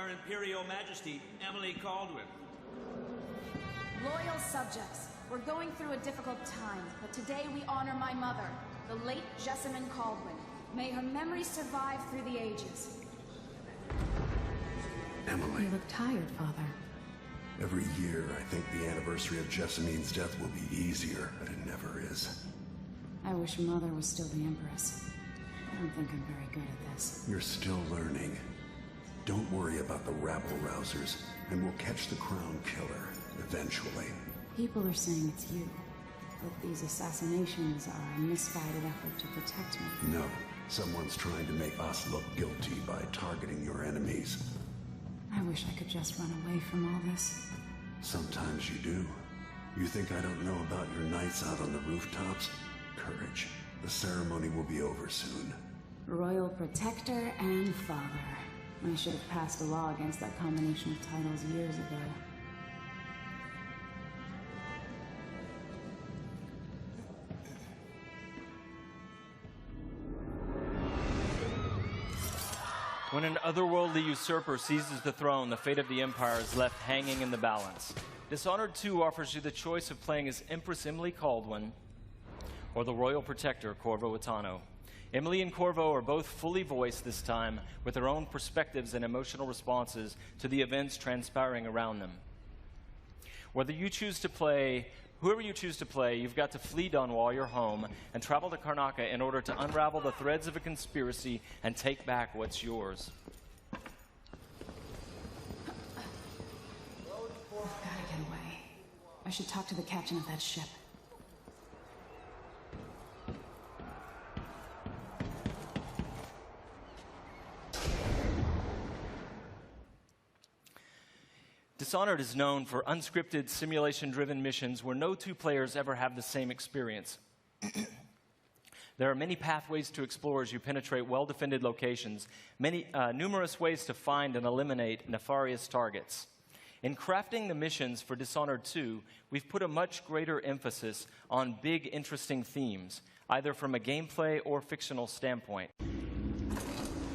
Her Imperial Majesty, Emily Kaldwin. Loyal subjects, we're going through a difficult time, but today we honor my mother, the late Jessamine Kaldwin. May her memory survive through the ages. Emily. You look tired, Father. Every year, I think the anniversary of Jessamine's death will be easier, but it never is. I wish Mother was still the Empress. I don't think I'm very good at this. You're still learning. Don't worry about the rabble-rousers, and we'll catch the Crown Killer, eventually. People are saying it's you, but these assassinations are a misguided effort to protect me. No, someone's trying to make us look guilty by targeting your enemies. I wish I could just run away from all this. Sometimes you do. You think I don't know about your nights out on the rooftops? Courage. The ceremony will be over soon. Royal Protector and Father. I should have passed a law against that combination of titles years ago. When an otherworldly usurper seizes the throne, the fate of the Empire is left hanging in the balance. Dishonored 2 offers you the choice of playing as Empress Emily Kaldwin or the Royal Protector, Corvo Attano. Emily and Corvo are both fully voiced this time, with their own perspectives and emotional responses to the events transpiring around them. Whoever you choose to play, you've got to flee Dunwall, your home, and travel to Karnaca in order to unravel the threads of a conspiracy and take back what's yours. I've gotta get away. I should talk to the captain of that ship. Dishonored is known for unscripted, simulation-driven missions where no two players ever have the same experience. There are many pathways to explore as you penetrate well-defended locations, numerous ways to find and eliminate nefarious targets. In crafting the missions for Dishonored 2, we've put a much greater emphasis on big, interesting themes, either from a gameplay or fictional standpoint.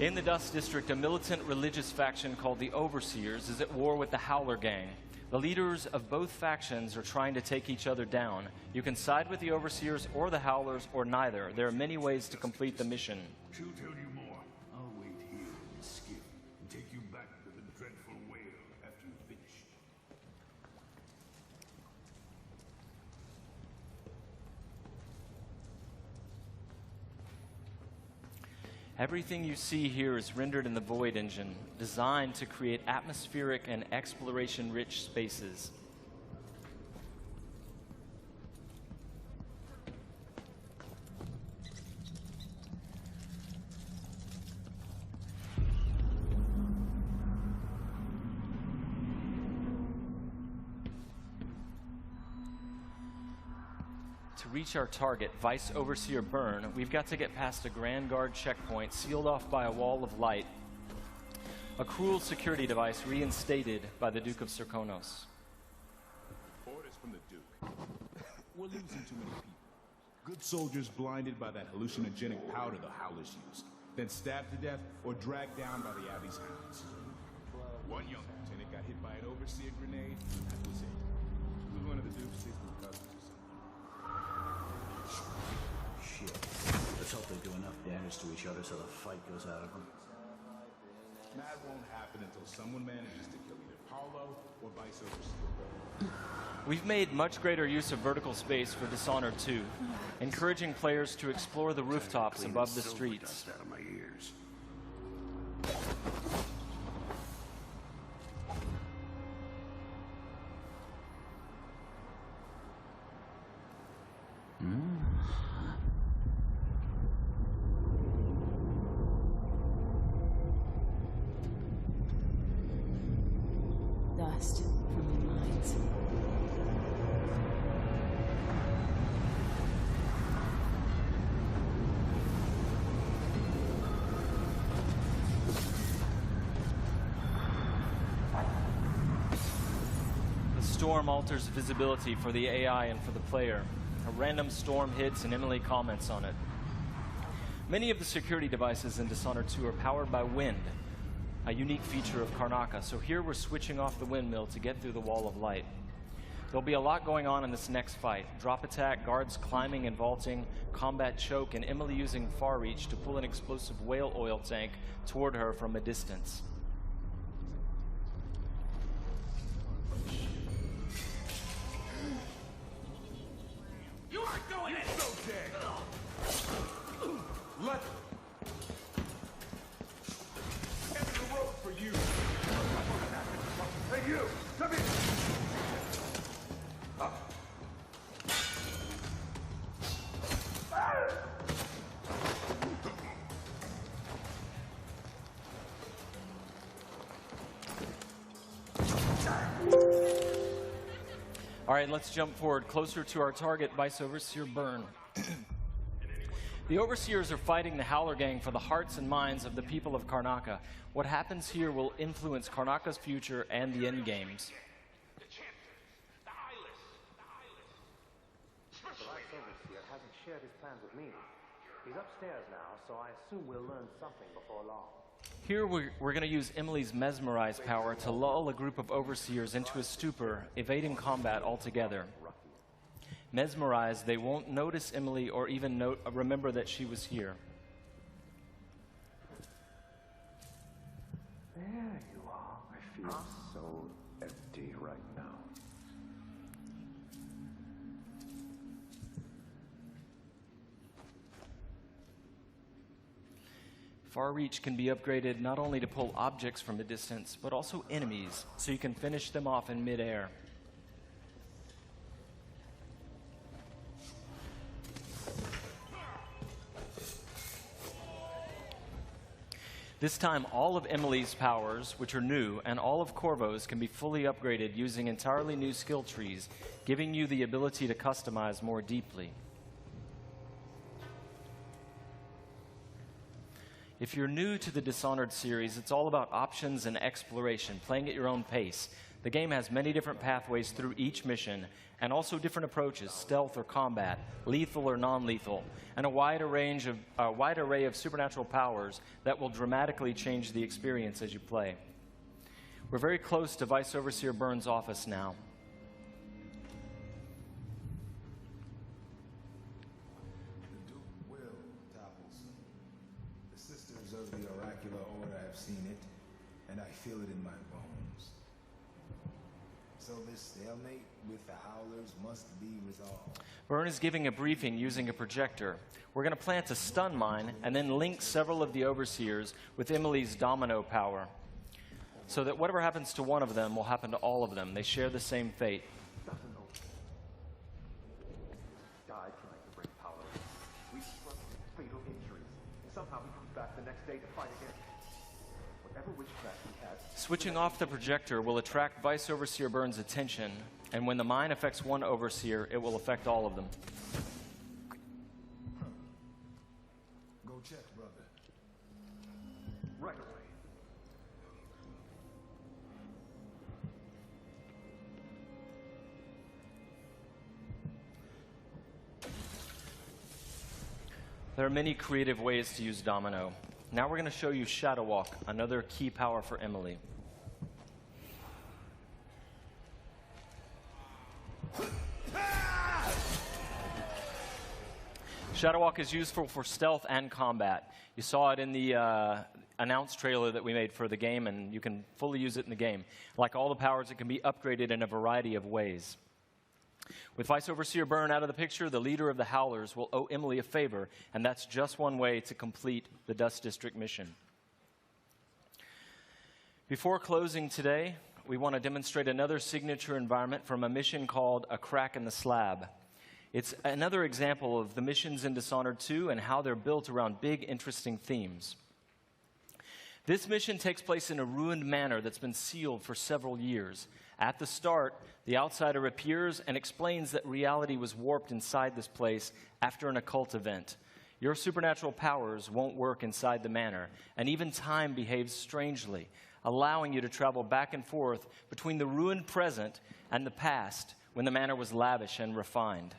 In the Dust District, a militant religious faction called the Overseers is at war with the Howler Gang. The leaders of both factions are trying to take each other down. You can side with the Overseers or the Howlers, or neither. There are many ways to complete the mission. She'll tell you more. I'll wait here in the skiff and take you back to the dreadful whale after you finish. Everything you see here is rendered in the Void engine, designed to create atmospheric and exploration-rich spaces. To reach our target, Vice Overseer Byrne, we've got to get past a Grand Guard checkpoint sealed off by a wall of light. A cruel security device reinstated by the Duke of Serkonos. Orders from the Duke. We're losing too many people. Good soldiers blinded by that hallucinogenic powder the Howlers used, then stabbed to death or dragged down by the Abbey's hounds. One young lieutenant got hit by an Overseer grenade. That was it. He was one of the Duke's secret cousins or something. Shit. Let's hope they do enough damage to each other so the fight goes out of them. That won't happen until someone manages to kill either Paulo or Vice Overseer. We've made much greater use of vertical space for Dishonored 2, encouraging players to explore the rooftops above the streets. Out of my ears. Dust from the mines. The storm alters visibility for the AI and for the player. A random storm hits and Emily comments on it. Many of the security devices in Dishonored 2 are powered by wind. a unique feature of Karnaca. So here we're switching off the windmill to get through the wall of light. There'll be a lot going on in this next fight. Drop attack, guards climbing and vaulting, combat choke, and Emily using far reach to pull an explosive whale oil tank toward her from a distance. You aren't going in! So dead! Let end the road for you! Hey you! Come here! All right, let's jump forward closer to our target, Vice Overseer Byrne. The Overseers are fighting the Howler Gang for the hearts and minds of the people of Karnaca. What happens here will influence Karnaca's future and the endgames. The Vice Overseer hasn't shared his plans with me. He's upstairs now, so I assume we'll learn something before long. Here we're going to use Emily's Mesmerize power to lull a group of Overseers into a stupor, evading combat altogether. Mesmerize, they won't notice Emily or even remember that she was here. There you are. I feel so empty right now. Far Reach can be upgraded not only to pull objects from a distance, but also enemies, so you can finish them off in midair. This time, all of Emily's powers, which are new, and all of Corvo's can be fully upgraded using entirely new skill trees, giving you the ability to customize more deeply. If you're new to the Dishonored series, it's all about options and exploration, playing at your own pace. The game has many different pathways through each mission, and also different approaches, stealth or combat, lethal or non-lethal, and a wide array of supernatural powers that will dramatically change the experience as you play. We're very close to Vice Overseer Byrne's office now. Of the oracular order have seen it, and I feel it in my bones. So this stalemate with the Howlers must be resolved. Byrne is giving a briefing using a projector. We're going to plant a stun mine and then link several of the Overseers with Emily's domino power, so that whatever happens to one of them will happen to all of them. They share the same fate. Died trying to bring power. We suffered fatal injuries. Somehow we come back the next day to fight again. Whatever witchcraft we had. Switching off the projector will attract Vice Overseer Byrne's attention, and when the mine affects one Overseer, it will affect all of them. Go check, brother. Right away. There are many creative ways to use Domino. Now we're going to show you Shadow Walk, another key power for Emily. Shadow Walk is useful for stealth and combat. You saw it in the announced trailer that we made for the game, and you can fully use it in the game. Like all the powers, it can be upgraded in a variety of ways. With Vice Overseer Byrne out of the picture, the leader of the Howlers will owe Emily a favor, and that's just one way to complete the Dust District mission. Before closing today, we want to demonstrate another signature environment from a mission called A Crack in the Slab. It's another example of the missions in Dishonored 2 and how they're built around big, interesting themes. This mission takes place in a ruined manor that's been sealed for several years. At the start, the outsider appears and explains that reality was warped inside this place after an occult event. Your supernatural powers won't work inside the manor, and even time behaves strangely, allowing you to travel back and forth between the ruined present and the past when the manor was lavish and refined.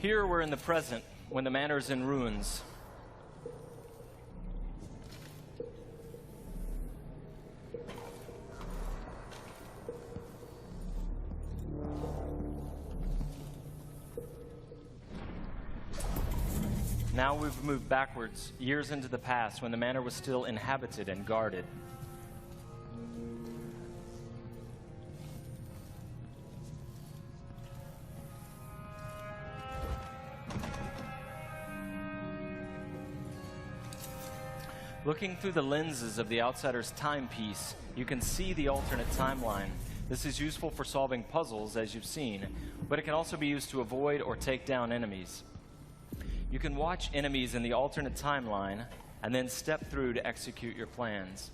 Here we're in the present, when the manor's in ruins. Now we've moved backwards, years into the past, when the manor was still inhabited and guarded. Looking through the lenses of the outsider's timepiece, you can see the alternate timeline. This is useful for solving puzzles, as you've seen, but it can also be used to avoid or take down enemies. You can watch enemies in the alternate timeline and then step through to execute your plans.